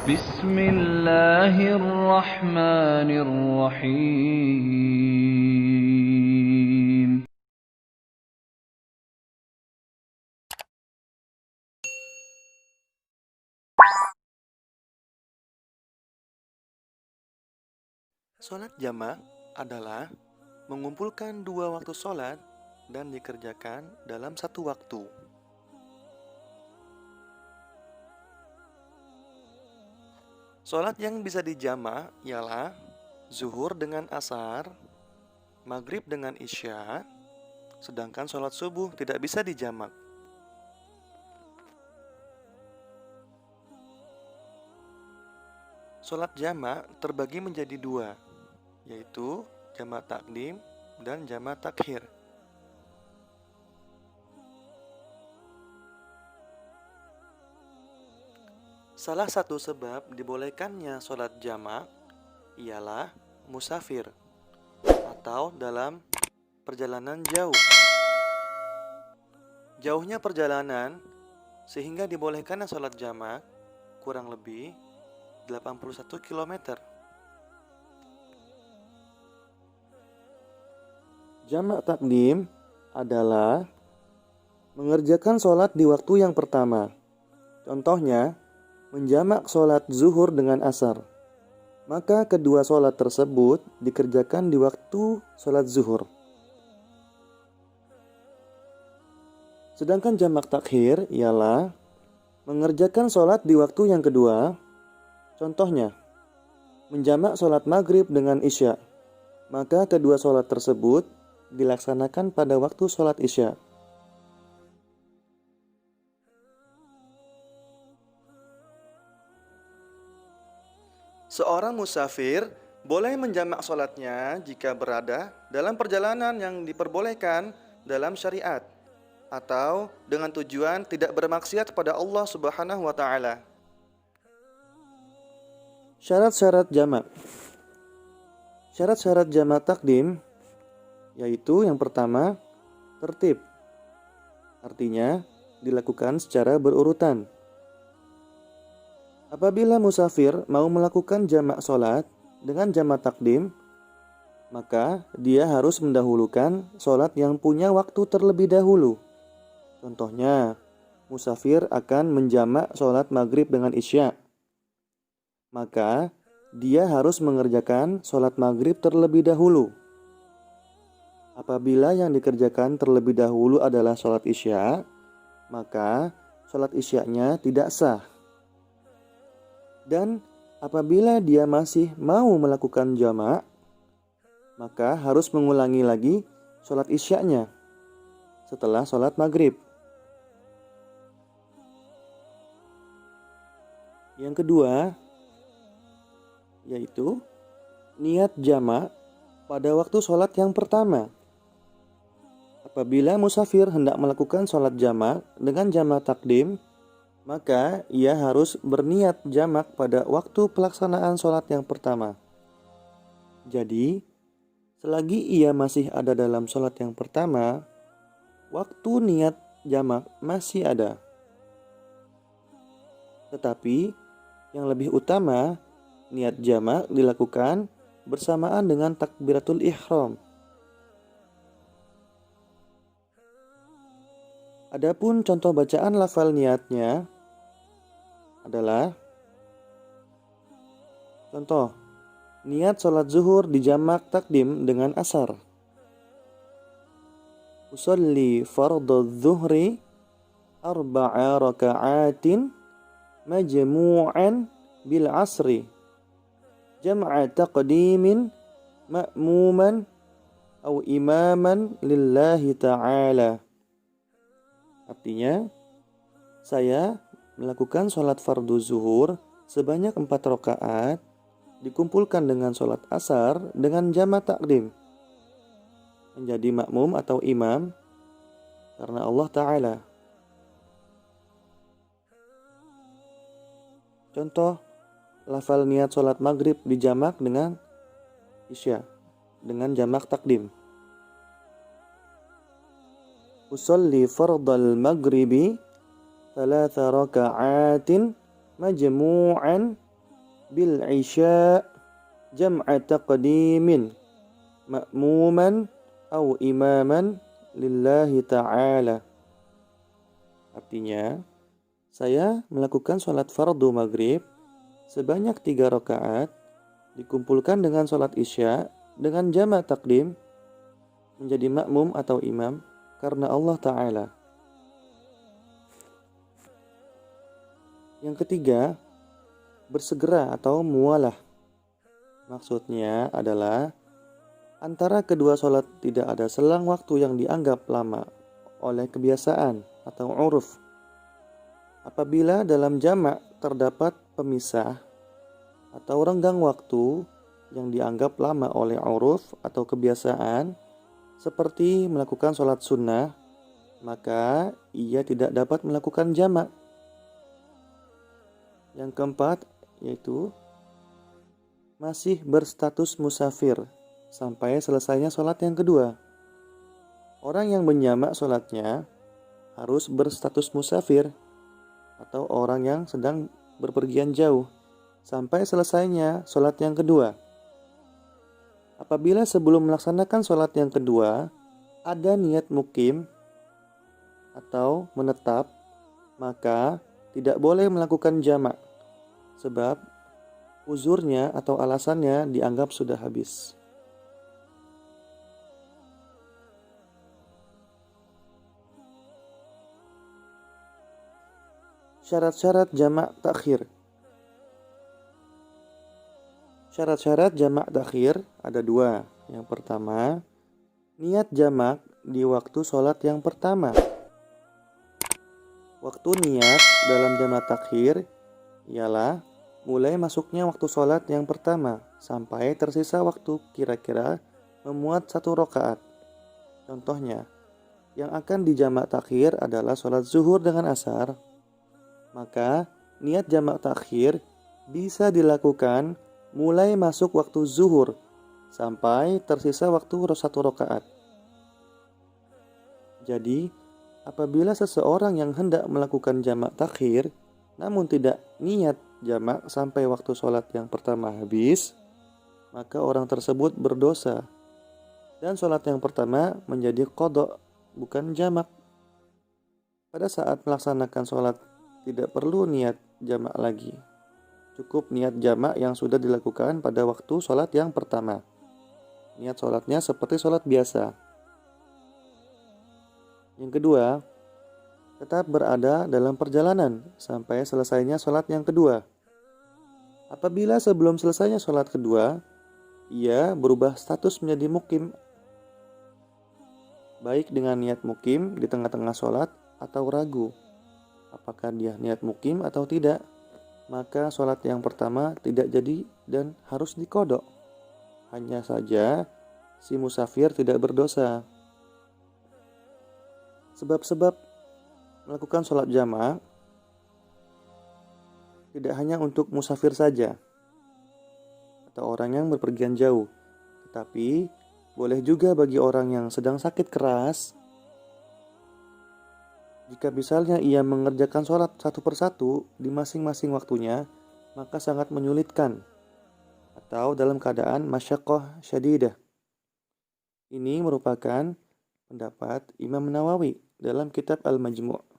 بسم الله الرحمن الرحيم. Sholat jamak adalah mengumpulkan dua waktu sholat dan dikerjakan dalam satu waktu. Sholat yang bisa dijamak ialah zuhur dengan asar, maghrib dengan isya, sedangkan sholat subuh tidak bisa dijamak. Sholat jamak terbagi menjadi dua, yaitu jamak takdim dan jamak takhir. Salah satu sebab dibolehkannya sholat jamak ialah musafir atau dalam perjalanan jauh. Jauhnya perjalanan sehingga dibolehkannya sholat jamak kurang lebih 81 km. Jamak takdim adalah mengerjakan sholat di waktu yang pertama. Contohnya, menjamak sholat zuhur dengan asar. Maka kedua sholat tersebut dikerjakan di waktu sholat zuhur. Sedangkan jamak takhir ialah mengerjakan sholat di waktu yang kedua. Contohnya, menjamak sholat maghrib dengan isya. Maka kedua sholat tersebut dilaksanakan pada waktu sholat isya. Seorang musafir boleh menjamak sholatnya jika berada dalam perjalanan yang diperbolehkan dalam syariat atau dengan tujuan tidak bermaksiat pada Allah Subhanahu wa Ta'ala. Syarat-syarat jamak. Syarat-syarat jamak takdim yaitu yang pertama, tertib. Artinya dilakukan secara berurutan. Apabila musafir mau melakukan jamak sholat dengan jamak takdim, maka dia harus mendahulukan sholat yang punya waktu terlebih dahulu. Contohnya, musafir akan menjamak sholat maghrib dengan isya. Maka dia harus mengerjakan sholat maghrib terlebih dahulu. Apabila yang dikerjakan terlebih dahulu adalah sholat isya, maka sholat isyanya tidak sah. Dan apabila dia masih mau melakukan jamak, maka harus mengulangi lagi sholat isyanya setelah sholat maghrib. Yang kedua, yaitu niat jamak pada waktu sholat yang pertama. Apabila musafir hendak melakukan sholat jamak dengan jamak takdim, maka ia harus berniat jamak pada waktu pelaksanaan sholat yang pertama. Jadi, selagi ia masih ada dalam sholat yang pertama, waktu niat jamak masih ada. Tetapi, yang lebih utama, niat jamak dilakukan bersamaan dengan takbiratul ihram. Adapun contoh bacaan lafal niatnya adalah contoh, niat sholat zuhur dijamak takdim dengan asar. Usolli fardhu zuhri arba'a raka'atin majmu'an bil asri jam'a taqdimin ma'muman au imaman lillahi ta'ala. Artinya, saya melakukan sholat fardu zuhur sebanyak 4 rakaat dikumpulkan dengan sholat asar dengan jamak takdim menjadi makmum atau imam karena Allah Ta'ala. Contoh, lafal niat sholat maghrib dijamak dengan isya dengan jamak takdim. Usolli fardal maghribi 3 raka'atin majmu'an bil isya jam'a taqdimin ma'muman au imaman lillahi ta'ala. Artinya, saya melakukan sholat fardu maghrib sebanyak 3 rakaat dikumpulkan dengan sholat isya dengan jamak takdim menjadi makmum atau imam karena Allah Ta'ala. Yang ketiga, bersegera atau mualah. Maksudnya adalah antara kedua sholat tidak ada selang waktu yang dianggap lama oleh kebiasaan atau uruf. Apabila dalam jamak terdapat pemisah atau renggang waktu yang dianggap lama oleh uruf atau kebiasaan, seperti melakukan sholat sunnah, maka ia tidak dapat melakukan jamak. Yang keempat, yaitu masih berstatus musafir sampai selesainya sholat yang kedua. Orang yang menjamak sholatnya harus berstatus musafir atau orang yang sedang berpergian jauh sampai selesainya sholat yang kedua. Apabila sebelum melaksanakan sholat yang kedua ada niat mukim atau menetap, maka tidak boleh melakukan jamak sebab uzurnya atau alasannya dianggap sudah habis. Syarat-syarat jamak takhir. Syarat-syarat jamak takhir ada 2. Yang pertama, niat jamak di waktu sholat yang pertama. Waktu niat dalam jamak takhir ialah mulai masuknya waktu sholat yang pertama sampai tersisa waktu kira-kira memuat 1 rakaat. Contohnya, yang akan dijamak takhir adalah sholat zuhur dengan asar. Maka niat jamak takhir bisa dilakukan mulai masuk waktu zuhur sampai tersisa waktu 1 rakaat. Jadi, apabila seseorang yang hendak melakukan jamak takhir namun tidak niat jamak sampai waktu sholat yang pertama habis, maka orang tersebut berdosa dan sholat yang pertama menjadi qadha, bukan jamak. Pada saat melaksanakan sholat tidak perlu niat jamak lagi. Cukup niat jamak yang sudah dilakukan pada waktu sholat yang pertama. Niat sholatnya seperti sholat biasa. Yang kedua, tetap berada dalam perjalanan sampai selesainya sholat yang kedua. Apabila sebelum selesainya sholat kedua, ia berubah status menjadi mukim, baik dengan niat mukim di tengah-tengah sholat atau ragu apakah dia niat mukim atau tidak, maka sholat yang pertama tidak jadi dan harus diqadha. Hanya saja si musafir tidak berdosa. Sebab-sebab melakukan sholat jamaah tidak hanya untuk musafir saja atau orang yang berpergian jauh, tetapi boleh juga bagi orang yang sedang sakit keras. Jika misalnya ia mengerjakan sholat satu persatu di masing-masing waktunya, maka sangat menyulitkan atau dalam keadaan masyaqqah syadidah. Ini merupakan pendapat Imam Nawawi dalam kitab Al-Majmu'.